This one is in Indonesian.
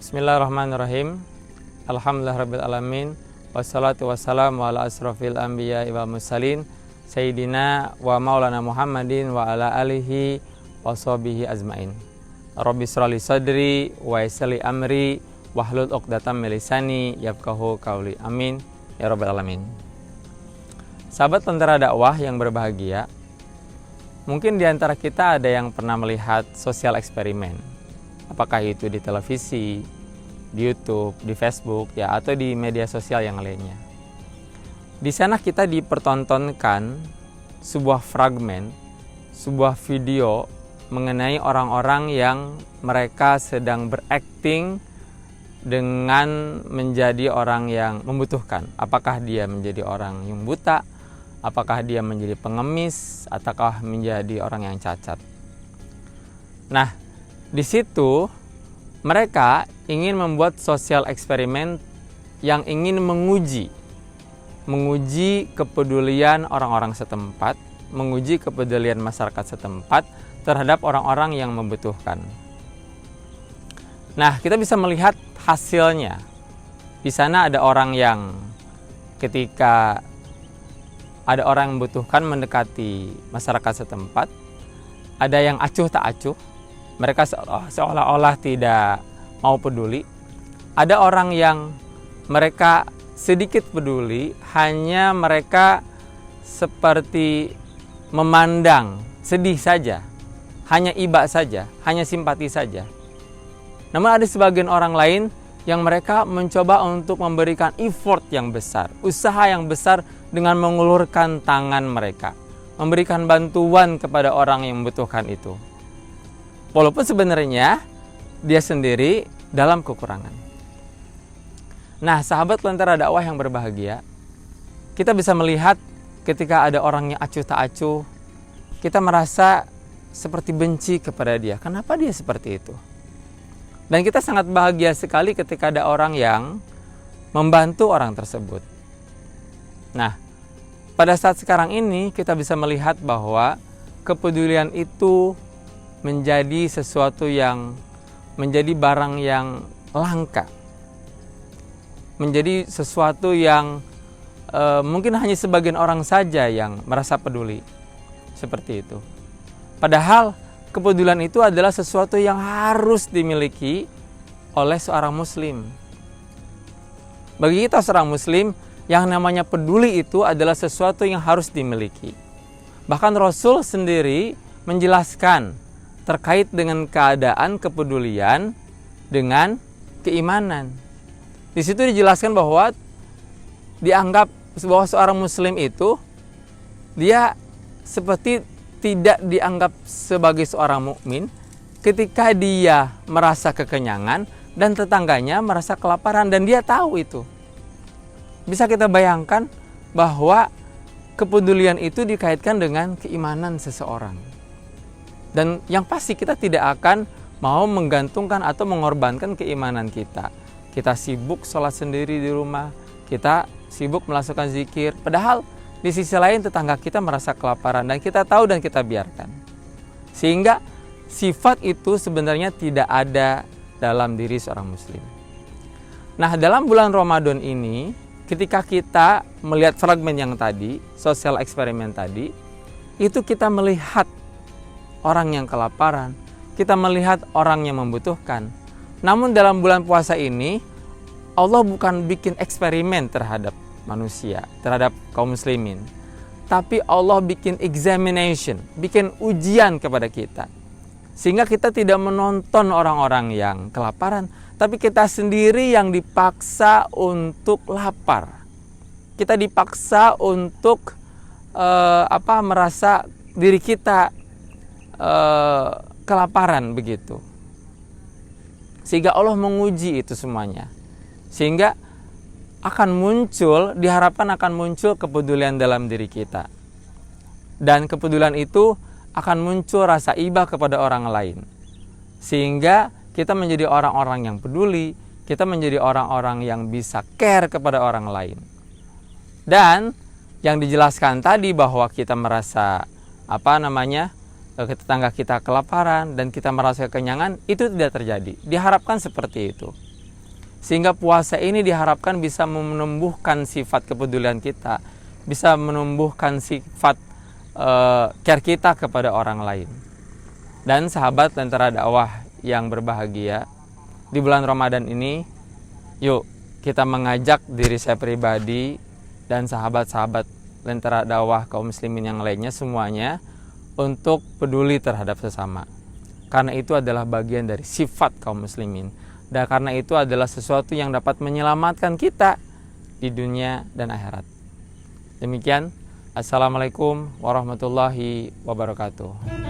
Bismillahirrahmanirrahim. Alhamdulillahirrabbilalamin. Wassalatu wassalamu ala asrafil anbiya wal mursalin Sayyidina wa maulana Muhammadin wa ala alihi wa sahbihi azmain. Rabbi shrah li sadri wa yassir li amri wahlul 'uqdatam min lisani yafqahu qawli. Amin ya rabbal alamin. Sahabat Lentera Dakwah yang berbahagia, mungkin di antara kita ada yang pernah melihat sosial eksperimen. Apakah itu di televisi, di YouTube, di Facebook, ya, atau di media sosial yang lainnya. Di sana kita dipertontonkan sebuah fragmen, sebuah video mengenai orang-orang yang mereka sedang berakting dengan menjadi orang yang membutuhkan. Apakah dia menjadi orang yang buta, apakah dia menjadi pengemis, ataukah menjadi orang yang cacat. Nah, di situ mereka ingin membuat sosial eksperimen yang ingin menguji kepedulian orang-orang setempat, menguji kepedulian masyarakat setempat terhadap orang-orang yang membutuhkan. Nah, kita bisa melihat hasilnya. Di sana ada orang yang ketika ada orang yang membutuhkan mendekati masyarakat setempat, ada yang acuh tak acuh, mereka seolah-olah tidak mau peduli. Ada orang yang mereka sedikit peduli, hanya mereka seperti memandang, sedih saja, hanya iba saja, hanya simpati saja. Namun ada sebagian orang lain yang mereka mencoba untuk memberikan effort yang besar, usaha yang besar dengan mengulurkan tangan mereka, memberikan bantuan kepada orang yang membutuhkan itu. Walaupun sebenarnya dia sendiri dalam kekurangan. Nah, sahabat Lentera Dakwah yang berbahagia, kita bisa melihat ketika ada orang yang acuh tak acuh, kita merasa seperti benci kepada dia. Kenapa dia seperti itu? Dan kita sangat bahagia sekali ketika ada orang yang membantu orang tersebut. Nah, pada saat sekarang ini kita bisa melihat bahwa kepedulian itu menjadi sesuatu yang menjadi barang yang langka, menjadi sesuatu yang mungkin hanya sebagian orang saja yang merasa peduli seperti itu. Padahal kepedulian itu adalah sesuatu yang harus dimiliki oleh seorang muslim. Bagi kita seorang muslim, yang namanya peduli itu adalah sesuatu yang harus dimiliki. Bahkan Rasul sendiri menjelaskan terkait dengan keadaan kepedulian dengan keimanan. Di situ dijelaskan bahwa dianggap bahwa seorang muslim itu dia seperti tidak dianggap sebagai seorang mukmin ketika dia merasa kekenyangan dan tetangganya merasa kelaparan dan dia tahu itu. Bisa kita bayangkan bahwa kepedulian itu dikaitkan dengan keimanan seseorang. Dan yang pasti kita tidak akan mau menggantungkan atau mengorbankan keimanan kita. Kita sibuk sholat sendiri di rumah, kita sibuk melakukan zikir. Padahal di sisi lain tetangga kita merasa kelaparan dan kita tahu dan kita biarkan. Sehingga sifat itu sebenarnya tidak ada dalam diri seorang muslim. Nah, dalam bulan Ramadan ini, ketika kita melihat fragmen yang tadi, sosial eksperimen tadi, itu kita melihat orang yang kelaparan, kita melihat orang yang membutuhkan. Namun dalam bulan puasa ini, Allah bukan bikin eksperimen terhadap manusia, terhadap kaum muslimin. Tapi Allah bikin examination, bikin ujian kepada kita. Sehingga kita tidak menonton orang-orang yang kelaparan, tapi kita sendiri yang dipaksa untuk lapar. Kita dipaksa untuk merasa diri kita kelaparan begitu. Sehingga Allah menguji itu semuanya. Sehingga diharapkan akan muncul kepedulian dalam diri kita. Dan kepedulian itu akan muncul rasa iba kepada orang lain. Sehingga kita menjadi orang-orang yang peduli, kita menjadi orang-orang yang bisa care kepada orang lain. Dan yang dijelaskan tadi bahwa kita merasa tetangga kita kelaparan dan kita merasa kekenyangan, itu tidak terjadi. Diharapkan seperti itu. Sehingga puasa ini diharapkan bisa menumbuhkan sifat kepedulian kita, bisa menumbuhkan sifat care kita kepada orang lain. Dan sahabat Lentera Dakwah yang berbahagia, di bulan Ramadan ini, yuk kita mengajak diri saya pribadi dan sahabat-sahabat Lentera Dakwah kaum muslimin yang lainnya semuanya untuk peduli terhadap sesama. Karena itu adalah bagian dari sifat kaum muslimin. Dan karena itu adalah sesuatu yang dapat menyelamatkan kita di dunia dan akhirat. Demikian, Assalamualaikum warahmatullahi wabarakatuh.